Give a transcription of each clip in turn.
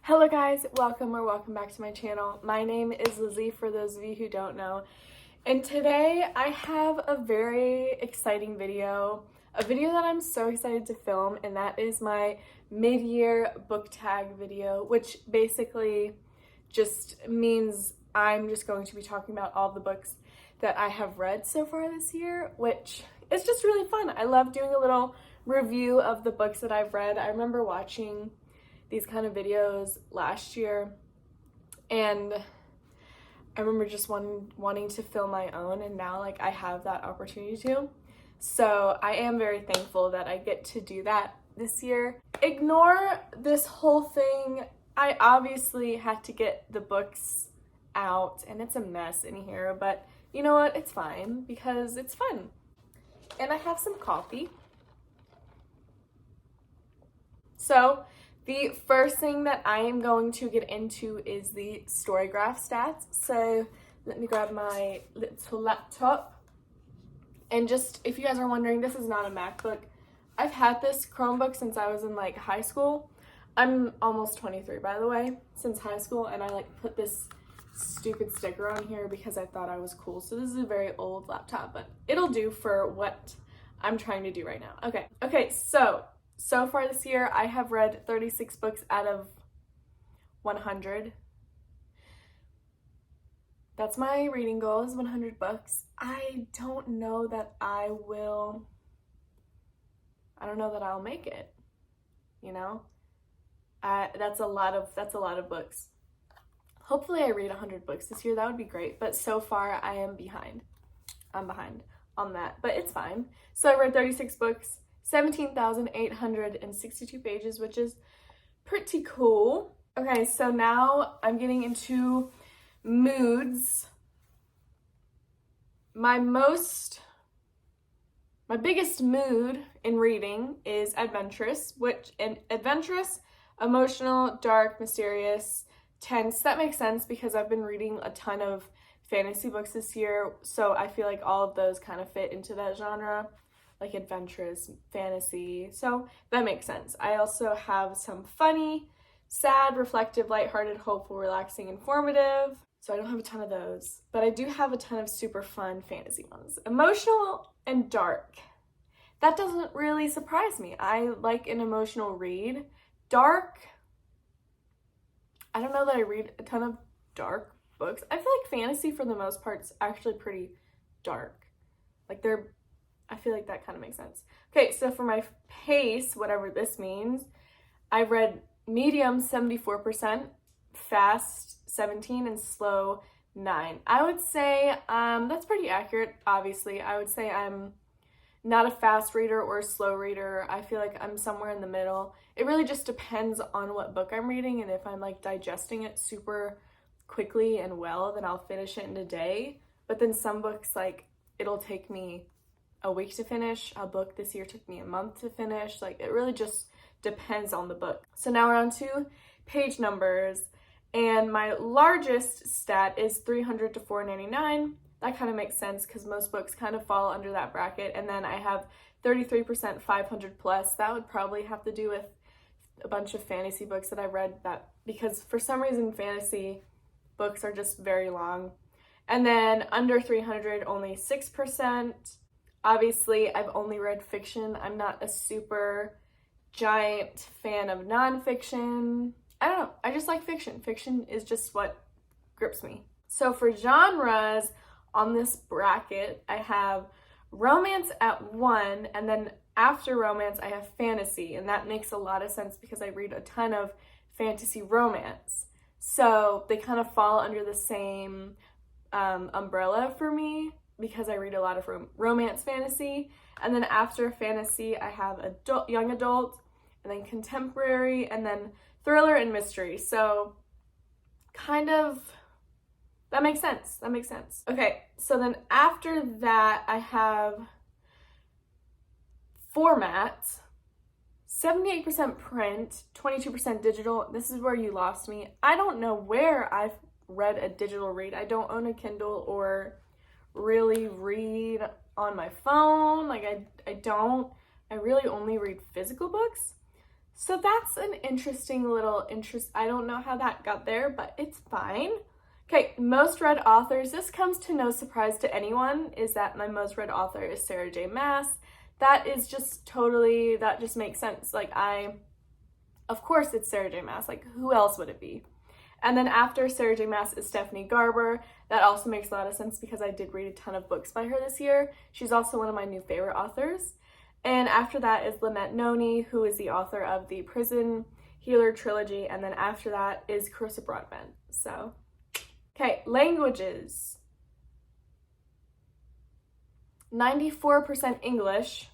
Hello guys, welcome back to my channel. My name is Lizzy for those of you who don't know. And today I have a very exciting video, a video that I'm so excited to film, and that is my mid-year book tag video, which basically just means I'm just going to be talking about all the books that I have read so far this year, which is just really fun. I love doing a little review of the books that I've read. I remember watching these kind of videos last year, and I remember just wanting to film my own, and now like I have that opportunity to. So I am very thankful that I get to do that this year. Ignore this whole thing. I obviously had to get the books out, and it's a mess in here, but you know what? It's fine because it's fun. And I have some coffee. So the first thing that I am going to get into is the Storygraph stats. So let me grab my little laptop. And just, if you guys are wondering, this is not a MacBook. I've had this Chromebook since I was in like high school. I'm almost 23, by the way, since high school. And I like put this stupid sticker on here because I thought I was cool. So this is a very old laptop, but it'll do for what I'm trying to do right now. Okay, so far this year, I have read 36 books out of 100. That's my reading goal, is 100 books. I don't know that I'll make it, you know? That's a lot of books. Hopefully I read 100 books this year. That would be great, but so far I am behind. I'm behind on that, but it's fine. So I read 36 books. 17,862 pages, which is pretty cool. Okay, so now I'm getting into moods. My biggest mood in reading is adventurous, emotional, dark, mysterious, tense. That makes sense because I've been reading a ton of fantasy books this year, so I feel like all of those kind of fit into that genre. Like adventurous, fantasy, so that makes sense. I also have some funny, sad, reflective, lighthearted, hopeful, relaxing, informative. So I don't have a ton of those, but I do have a ton of super fun fantasy ones. Emotional and dark. That doesn't really surprise me. I like an emotional read. Dark, I don't know that I read a ton of dark books. I feel like fantasy for the most part is actually pretty dark. I feel like that kind of makes sense. Okay, so for my pace, whatever this means, I read medium 74%, fast 17%, and slow 9%. I would say that's pretty accurate, obviously. I would say I'm not a fast reader or a slow reader. I feel like I'm somewhere in the middle. It really just depends on what book I'm reading, and if I'm like digesting it super quickly and well, then I'll finish it in a day. But then some books, like, it'll take me a week to finish. A book this year took me a month to finish. Like, it really just depends on the book. So now we're on to page numbers, and my largest stat is 300 to 499. That kind of makes sense because most books kind of fall under that bracket. And then I have 33% 500 plus. That would probably have to do with a bunch of fantasy books that I read, that because for some reason fantasy books are just very long. And then under 300, only 6%. Obviously, I've only read fiction. I'm not a super giant fan of nonfiction. I don't know. I just like fiction. Fiction is just what grips me. So for genres on this bracket, I have romance at 1, and then after romance, I have fantasy. And that makes a lot of sense because I read a ton of fantasy romance. So they kind of fall under the same umbrella for me, because I read a lot of romance fantasy. And then after fantasy, I have young adult, and then contemporary, and then thriller and mystery. So kind of, that makes sense. Okay, so then after that, I have formats, 78% print, 22% digital. This is where you lost me. I don't know where I've read a digital read. I don't own a Kindle or really read on my phone. Like I really only read physical books. So that's an interesting little interest. I don't know how that got there, but it's fine. Okay, most read authors. This comes to no surprise to anyone, is that my most read author is Sarah J. Maas. That is just totally, that just makes sense. Like of course it's Sarah J. Maas. Like who else would it be? And then after Sarah J. Maas is Stephanie Garber. That also makes a lot of sense because I did read a ton of books by her this year. She's also one of my new favorite authors. And after that is Lynette Noni, who is the author of the Prison Healer trilogy. And then after that is Carissa Broadbent. So, okay, languages. 94% English,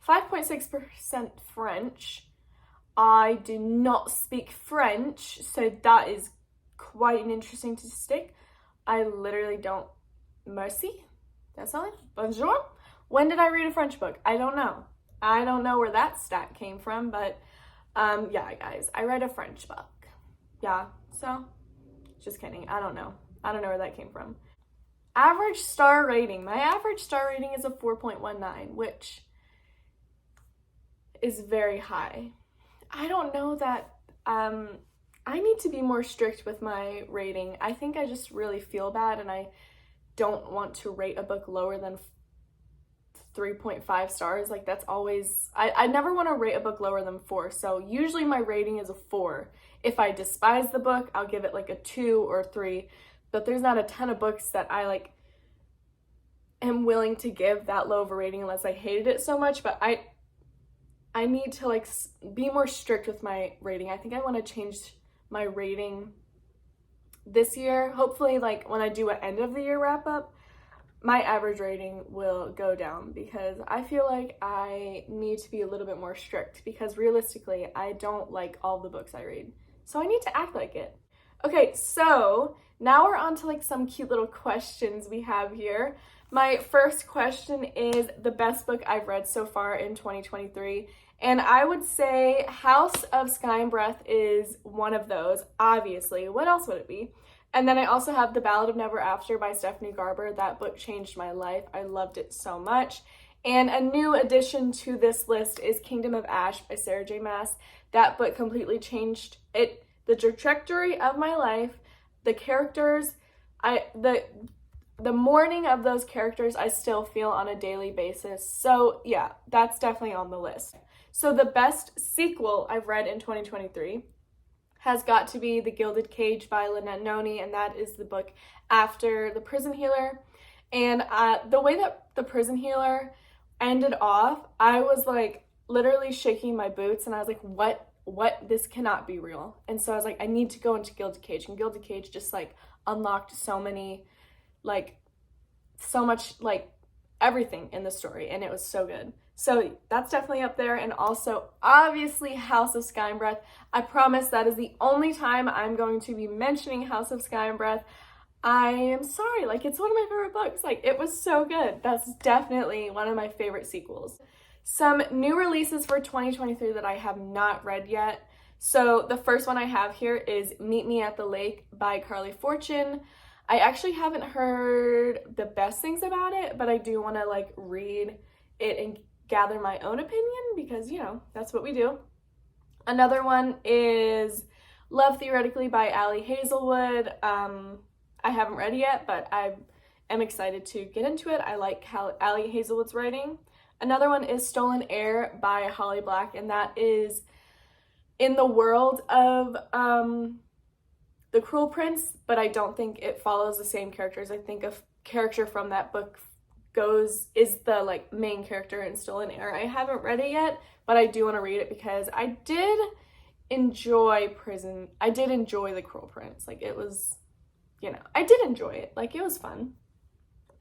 5.6% French. I do not speak French, so that is quite an interesting statistic. I literally don't. Merci. That's all. Bonjour. When did I read a French book? I don't know. I don't know where that stat came from, but yeah, guys, I read a French book. Yeah, so just kidding. I don't know. I don't know where that came from. Average star rating. My average star rating is a 4.19, which is very high. I don't know that I need to be more strict with my rating. I think I just really feel bad and I don't want to rate a book lower than 3.5 stars. Like that's always, I never want to rate a book lower than 4. So usually my rating is a 4. If I despise the book, I'll give it like a 2 or 3. But there's not a ton of books that I like am willing to give that low of a rating unless I hated it so much. But I need to like be more strict with my rating. I think I want to change my rating this year. Hopefully like when I do an end of the year wrap up, my average rating will go down because I feel like I need to be a little bit more strict because realistically, I don't like all the books I read. So I need to act like it. Okay, so now we're on to like some cute little questions we have here. My first question is the best book I've read so far in 2023. And I would say House of Sky and Breath is one of those, obviously. What else would it be? And then I also have The Ballad of Never After by Stephanie Garber. That book changed my life. I loved it so much. And a new addition to this list is Kingdom of Ash by Sarah J. Maas. That book completely changed it, the trajectory of my life, the characters, the mourning of those characters I still feel on a daily basis. So yeah, that's definitely on the list. So the best sequel I've read in 2023 has got to be The Gilded Cage by Lynette Noni, and that is the book after The Prison Healer. And the way that The Prison Healer ended off, I was like literally shaking my boots and I was like, what, this cannot be real. And so I was like, I need to go into Gilded Cage, and Gilded Cage just like unlocked so many, like so much, like everything in the story, and it was so good. So that's definitely up there. And also obviously House of Sky and Breath. I promise that is the only time I'm going to be mentioning House of Sky and Breath. I am sorry, like it's one of my favorite books. Like it was so good. That's definitely one of my favorite sequels. Some new releases for 2023 that I have not read yet. So the first one I have here is Meet Me at the Lake by Carly Fortune. I actually haven't heard the best things about it, but I do want to like read it and gather my own opinion because, you know, that's what we do. Another one is Love Theoretically by Ali Hazelwood. I haven't read it yet, but I am excited to get into it. I like how Ali Hazelwood's writing. Another one is Stolen Air by Holly Black, and that is in the world of The Cruel Prince, but I don't think it follows the same characters. I think a character from that book is the like main character in Stolen Air. I haven't read it yet, but I do want to read it because I did enjoy The Cruel Prince. Like it was, you know, I did enjoy it. Like it was fun.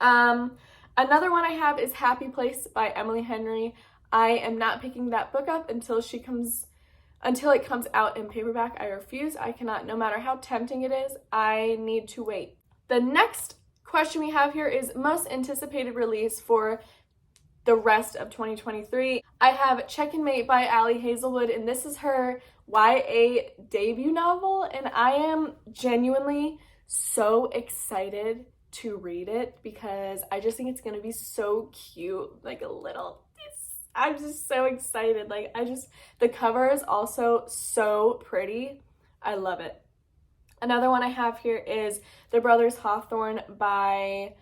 Another one I have is Happy Place by Emily Henry. I am not picking that book up until it comes out in paperback. I refuse. I cannot, no matter how tempting it is, I need to wait. The next question we have here is most anticipated release for the rest of 2023. I have Check and Mate by Ali Hazelwood, and this is her YA debut novel, and I am genuinely so excited to read it because I just think it's gonna be so cute, like a little, I'm just so excited. Like, the cover is also so pretty. I love it. Another one I have here is The Brothers Hawthorne by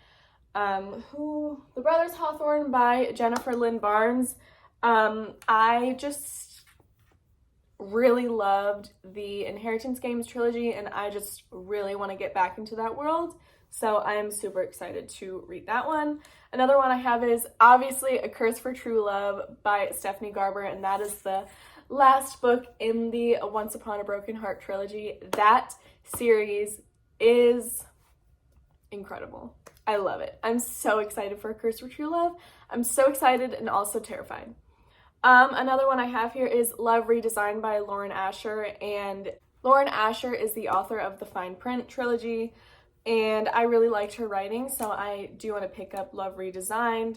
Jennifer Lynn Barnes. I just really loved the Inheritance Games trilogy, and I just really want to get back into that world. So I am super excited to read that one. Another one I have is obviously A Curse for True Love by Stephanie Garber, and that is the last book in the Once Upon a Broken Heart trilogy. That series is incredible. I love it. I'm so excited for A Curse for True Love. I'm so excited and also terrified. Another one I have here is Love Redesigned by Lauren Asher, and Lauren Asher is the author of the Fine Print trilogy, and I really liked her writing, so I do want to pick up Love Redesigned.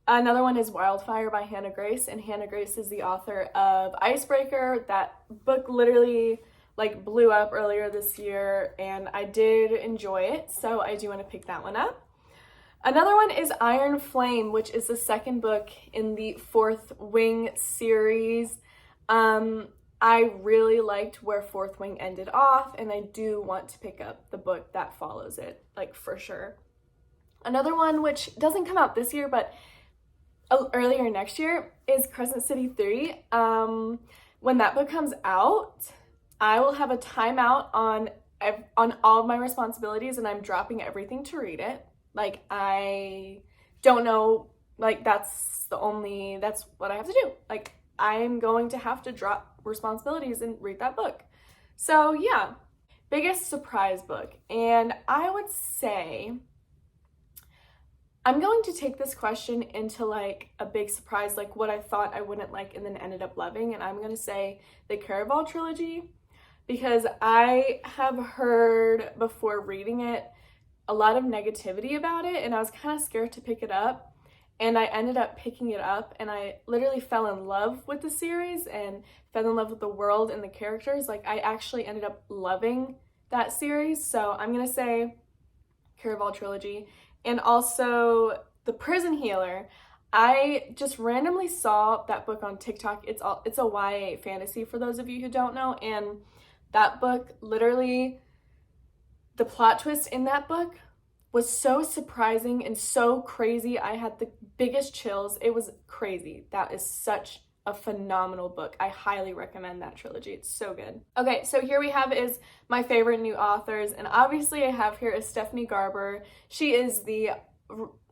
Another one is Wildfire by Hannah Grace, and Hannah Grace is the author of Icebreaker. That book literally like blew up earlier this year, and I did enjoy it, so I do want to pick that one up. Another one is Iron Flame, which is the second book in the Fourth Wing series. I really liked where Fourth Wing ended off, and I do want to pick up the book that follows it, like for sure. Another one, which doesn't come out this year, but earlier next year, is Crescent City 3. When that book comes out, I will have a timeout on all of my responsibilities, and I'm dropping everything to read it. Like, I don't know, like, that's what I have to do. Like, I'm going to have to drop responsibilities and read that book. So yeah, biggest surprise book. And I would say I'm going to take this question into like a big surprise, like what I thought I wouldn't like and then ended up loving. And I'm going to say the Caraval trilogy, because I have heard before reading it a lot of negativity about it, and I was kind of scared to pick it up, and I ended up picking it up, and I literally fell in love with the series and fell in love with the world and the characters. Like, I actually ended up loving that series. So I'm gonna say Caraval trilogy. And also The Prison Healer. I just randomly saw that book on TikTok. It's a YA fantasy, for those of you who don't know, and that book, literally, the plot twist in that book was so surprising and so crazy. I had the biggest chills. It was crazy. That is such a phenomenal book. I highly recommend that trilogy. It's so good. Okay, so here we have is my favorite new authors, and obviously I have here is Stephanie Garber. She is the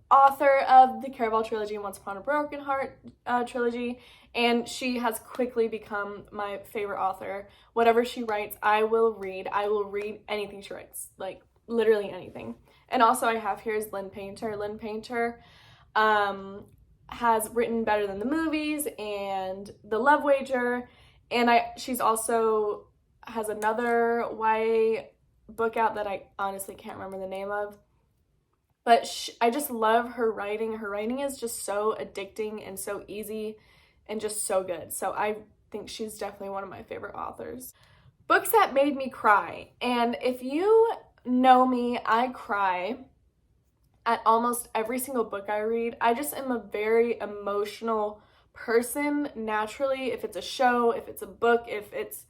author of the Caraval trilogy and Once Upon a Broken Heart trilogy, and she has quickly become my favorite author. Whatever she writes, I will read. I will read anything she writes, like literally anything. And also I have here is Lynn Painter. Lynn Painter has written Better Than the Movies and The Love Wager, and she's also has another YA book out that I honestly can't remember the name of. But I just love her writing. Her writing is just so addicting and so easy and just so good. So I think she's definitely one of my favorite authors. Books that made me cry. And if you know me, I cry at almost every single book I read. I just am a very emotional person naturally. If it's a show, if it's a book, if it's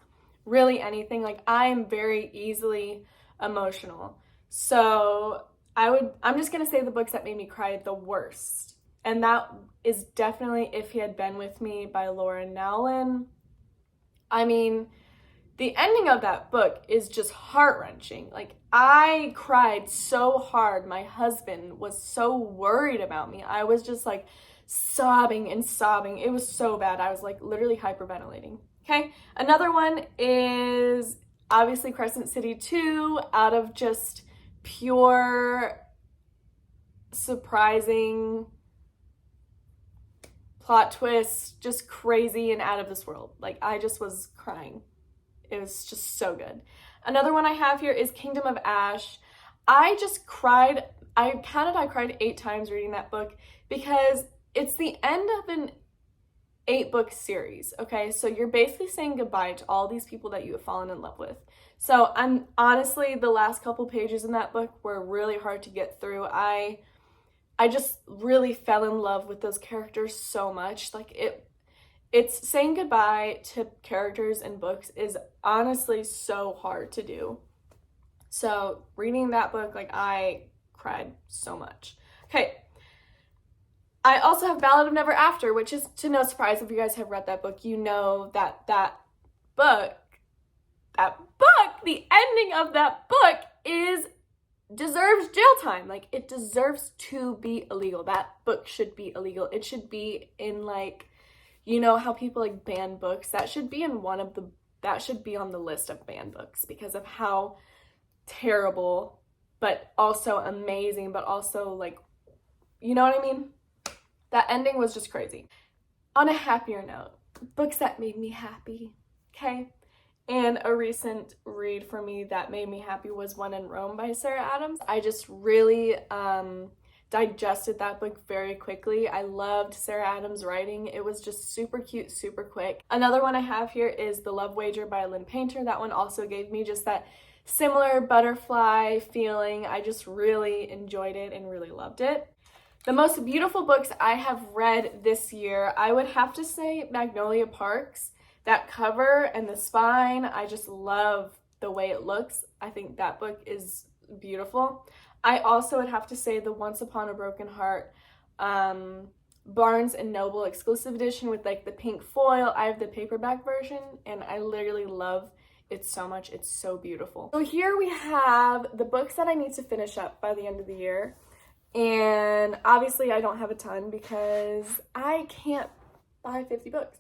really anything, like I am very easily emotional. So I'm just gonna say the books that made me cry the worst. And that is definitely If He Had Been With Me by Laura Nowlin. I mean, the ending of that book is just heart-wrenching. Like, I cried so hard. My husband was so worried about me. I was just like sobbing and sobbing. It was so bad. I was like literally hyperventilating. Okay, another one is obviously Crescent City 2, out of just pure surprising plot twist, just crazy and out of this world. Like, I just was crying. It was just so good. Another one I have here is Kingdom of Ash. I just cried. I cried 8 times reading that book, because it's the end of an 8-book series, okay? So you're basically saying goodbye to all these people that you have fallen in love with. So honestly, the last couple pages in that book were really hard to get through. I I just really fell in love with those characters so much. Like it's saying goodbye to characters in books is honestly so hard to do. So reading that book, like, I cried so much. Okay. I also have Ballad of Never After, which is, to no surprise, if you guys have read that book, you know that book, the ending of that book deserves jail time. Like, it deserves to be illegal. That book should be illegal. It should be in, like, you know how people like ban books? That should be in that should be on the list of banned books because of how terrible, but also amazing, but also, like, you know what I mean? That ending was just crazy. On a happier note, books that made me happy, okay? And a recent read for me that made me happy was When in Rome by Sarah Adams. I just really digested that book very quickly. I loved Sarah Adams' writing. It was just super cute, super quick. Another one I have here is The Love Wager by Lynn Painter. That one also gave me just that similar butterfly feeling. I just really enjoyed it and really loved it. The most beautiful books I have read this year, I would have to say Magnolia Parks. That cover and the spine, I just love the way it looks. I think that book is beautiful. I also would have to say the Once Upon a Broken Heart Barnes & Noble exclusive edition with, like, the pink foil. I have the paperback version and I literally love it so much. It's so beautiful. So here we have the books that I need to finish up by the end of the year. And obviously I don't have a ton because I can't buy 50 books.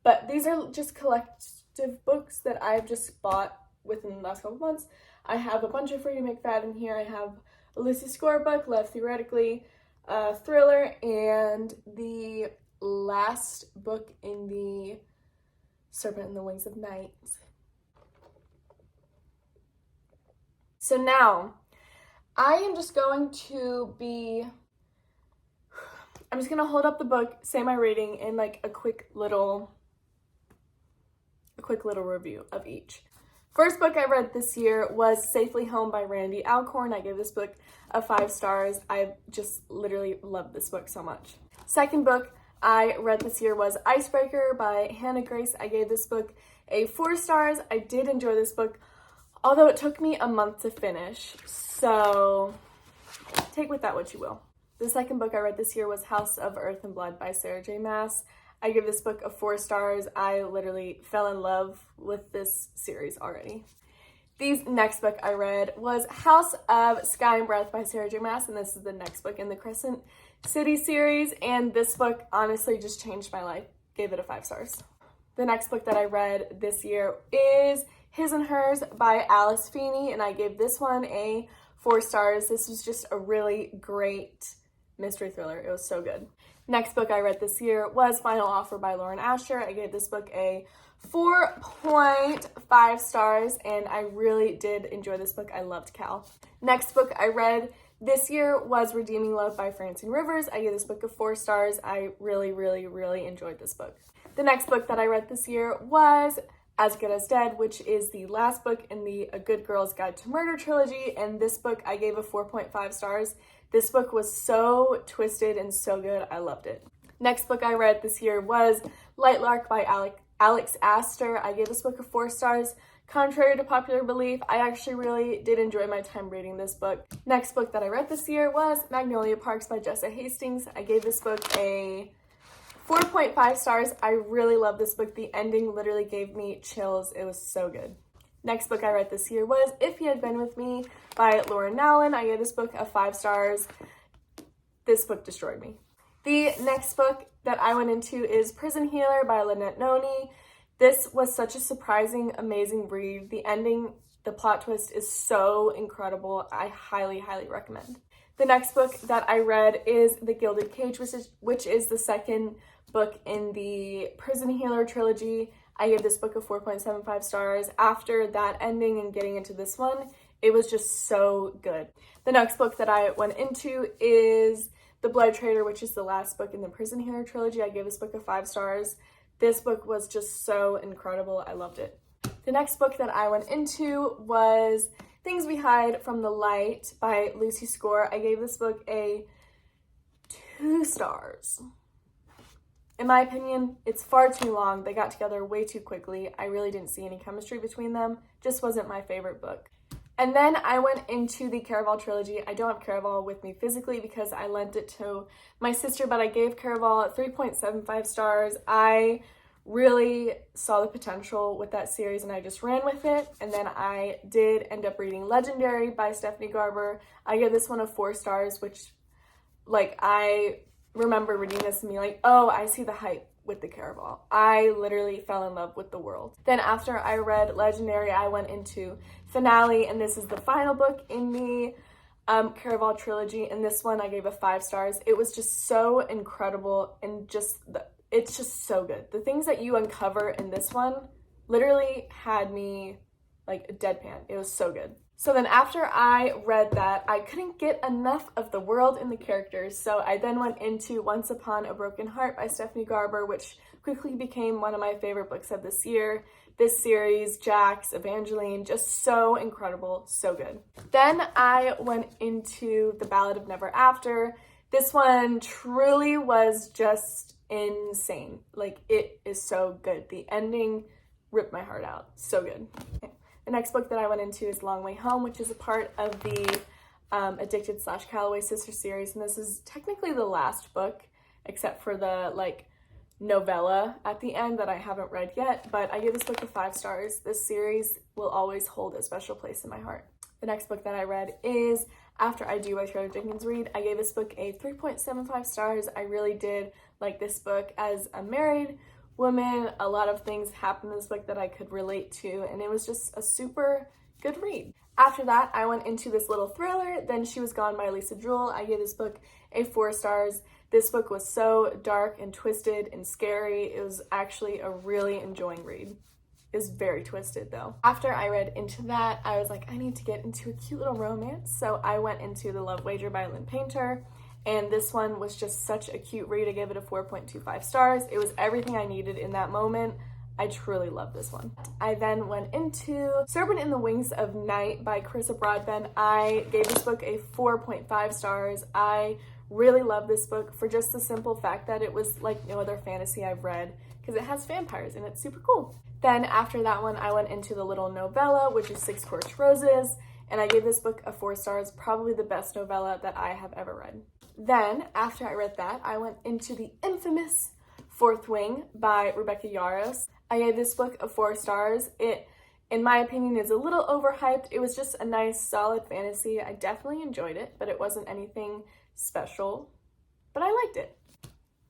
But these are just collective books that I've just bought within the last couple months. I have a bunch of Freddie McFadden here. I have a Lucy Score book, Love Theoretically, a thriller, and the last book in the Serpent and the Wings of Night. So now, I am just going to I'm just going to hold up the book, say my rating, and like a quick little review of each. First book I read this year was Safely Home by Randy Alcorn. I gave this book a 5 stars. I just literally love this book so much. Second book I read this year was Icebreaker by Hannah Grace. I gave this book a 4 stars. I did enjoy this book, although it took me a month to finish. So take with that what you will. The second book I read this year was House of Earth and Blood by Sarah J. Maas. I give this book a 4 stars. I literally fell in love with this series already. The next book I read was House of Sky and Breath by Sarah J. Maas, and this is the next book in the Crescent City series, and this book honestly just changed my life. Gave it a 5 stars. The next book that I read this year is His and Hers by Alice Feeney, and I gave this one a 4 stars. This was just a really great mystery thriller. It was so good. Next book I read this year was Final Offer by Lauren Asher. I gave this book a 4.5 stars, and I really did enjoy this book. I loved Cal. Next book I read this year was Redeeming Love by Francine Rivers. I gave this book a 4 stars. I really, really, really enjoyed this book. The next book that I read this year was As Good as Dead, which is the last book in the A Good Girl's Guide to Murder trilogy, and this book I gave a 4.5 stars. This book was so twisted and so good. I loved it. Next book I read this year was Lightlark by Alex Astor. I gave this book a 4 stars. Contrary to popular belief, I actually really did enjoy my time reading this book. Next book that I read this year was Magnolia Parks by Jessa Hastings. I gave this book a 4.5 stars. I really love this book. The ending literally gave me chills. It was so good. Next book I read this year was If You Had Been With Me by Lauren Nowlin. I gave this book a 5 stars. This book destroyed me. The next book that I went into is Prison Healer by Lynette Noni. This was such a surprising, amazing read. The ending, the plot twist is so incredible. I highly, highly recommend. The next book that I read is The Gilded Cage, which is the second book in the Prison Healer trilogy. I gave this book a 4.75 stars. After that ending and getting into this one, it was just so good. The next book that I went into is The Blood Trader, which is the last book in the Prison Healer trilogy. I gave this book a 5 stars. This book was just so incredible. I loved it. The next book that I went into was Things We Hide from the Light by Lucy Score. I gave this book a 2 stars. In my opinion, it's far too long. They got together way too quickly. I really didn't see any chemistry between them. Just wasn't my favorite book. And then I went into the Caraval trilogy. I don't have Caraval with me physically because I lent it to my sister, but I gave Caraval 3.75 stars. I really saw the potential with that series and I just ran with it. And then I did end up reading Legendary by Stephanie Garber. I gave this one a 4 stars, which, like, I remember reading this and being like, oh, I see the hype with the Caraval. I literally fell in love with the world. Then after I read Legendary, I went into Finale, and this is the final book in the Caraval trilogy, and this one I gave a 5 stars. It was just so incredible, and it's just so good. The things that you uncover in this one literally had me like a deadpan. It was so good. So then after I read that, I couldn't get enough of the world and the characters. So I then went into Once Upon a Broken Heart by Stephanie Garber, which quickly became one of my favorite books of this year. This series, Jax, Evangeline, just so incredible, so good. Then I went into The Ballad of Never After. This one truly was just insane. Like, it is so good. The ending ripped my heart out. So good. The next book that I went into is Long Way Home, which is a part of the Addicted / Calloway Sister series. And this is technically the last book, except for the, like, novella at the end that I haven't read yet. But I give this book a 5 stars. This series will always hold a special place in my heart. The next book that I read is After I Do by Taylor Jenkins Reid. I gave this book a 3.75 stars. I really did like this book. As a married woman, a lot of things happened in this book that I could relate to, and it was just a super good read. After that, I went into this little thriller, Then She Was Gone by Lisa Jewell. I gave this book a 4 stars. This book was so dark and twisted and scary. It was actually a really enjoying read. It was very twisted though. After I read into that, I was like, I need to get into a cute little romance. So I went into The Love Wager by Lynn Painter. And this one was just such a cute read. I gave it a 4.25 stars. It was everything I needed in that moment. I truly love this one. I then went into Serpent in the Wings of Night by Carissa Broadbent. I gave this book a 4.5 stars. I really love this book for just the simple fact that it was like no other fantasy I've read, because it has vampires and it's super cool. Then after that one, I went into the little novella, which is 6 Scorched Roses, and I gave this book a 4 stars, probably the best novella that I have ever read. Then, after I read that, I went into the infamous Fourth Wing by Rebecca Yarros. I gave this book a 4 stars. It, in my opinion, is a little overhyped. It was just a nice, solid fantasy. I definitely enjoyed it, but it wasn't anything special, but I liked it.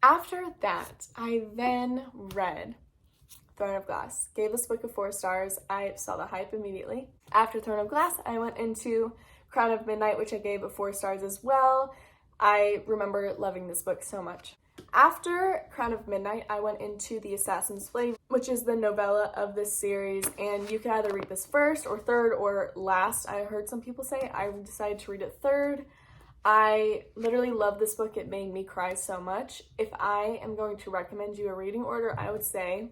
After that, I then read Throne of Glass. Gave this book a 4 stars. I saw the hype immediately. After Throne of Glass, I went into Crown of Midnight, which I gave a 4 stars as well. I remember loving this book so much. After Crown of Midnight, I went into The Assassin's Flame, which is the novella of this series, and you can either read this first or third or last. I heard some people say. I decided to read it third. I literally love this book. It made me cry so much. If I am going to recommend you a reading order, I would say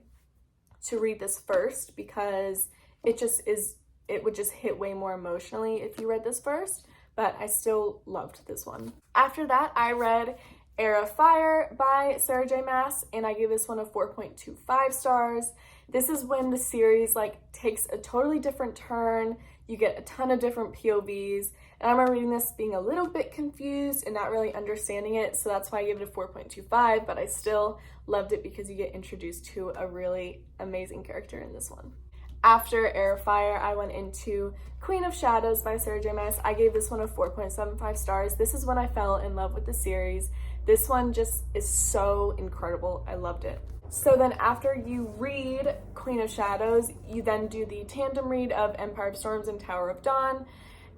to read this first, because it would just hit way more emotionally if you read this first. But I still loved this one. After that, I read Heir of Fire by Sarah J. Maas, and I gave this one a 4.25 stars. This is when the series takes a totally different turn. You get a ton of different POVs, and I remember reading this being a little bit confused and not really understanding it, so that's why I gave it a 4.25, but I still loved it because you get introduced to a really amazing character in this one. After Heir of Fire, I went into Queen of Shadows by Sarah J. Maas. I gave this one a 4.75 stars. This is when I fell in love with the series. This one just is so incredible. I loved it. So then after you read Queen of Shadows, you then do the tandem read of Empire of Storms and Tower of Dawn.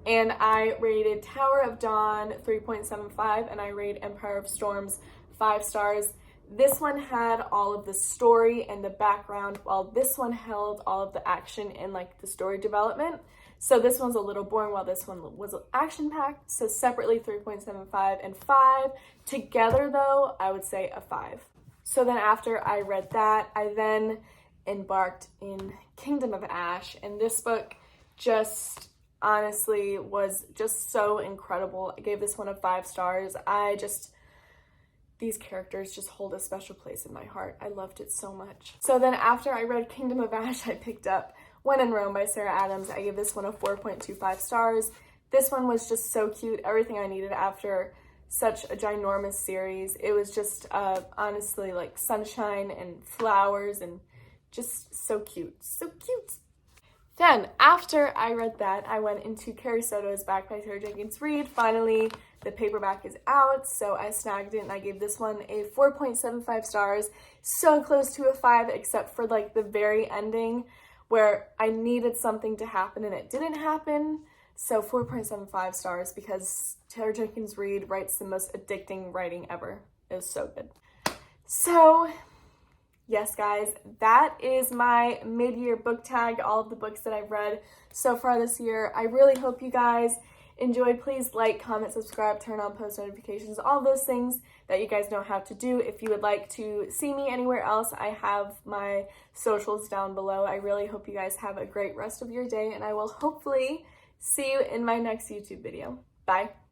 And I rated Tower of Dawn 3.75 and I rated Empire of Storms 5 stars. This one had all of the story and the background, while this one held all of the action and the story development. So this one's a little boring, while this one was action-packed. So separately 3.75 and 5. Together though, I would say a 5. So then after I read that, I then embarked in Kingdom of Ash, and this book just honestly was just so incredible. I gave this one a 5 stars. these characters just hold a special place in my heart. I loved it so much. So then after I read Kingdom of Ash, I picked up When in Rome by Sarah Adams. I gave this one a 4.25 stars. This one was just so cute. Everything I needed after such a ginormous series. It was just honestly like sunshine and flowers and just so cute. So cute. Then, after I read that, I went into Carrie Soto's Back by Sarah Jenkins Reid. Finally, the paperback is out, so I snagged it and I gave this one a 4.75 stars. So close to a 5, except for like the very ending where I needed something to happen and it didn't happen. So 4.75 stars because Sarah Jenkins Reid writes the most addicting writing ever. It was so good. So yes, guys, that is my mid-year book tag, all of the books that I've read so far this year. I really hope you guys enjoyed. Please like, comment, subscribe, turn on post notifications, all those things that you guys know how to do. If you would like to see me anywhere else, I have my socials down below. I really hope you guys have a great rest of your day, and I will hopefully see you in my next YouTube video. Bye.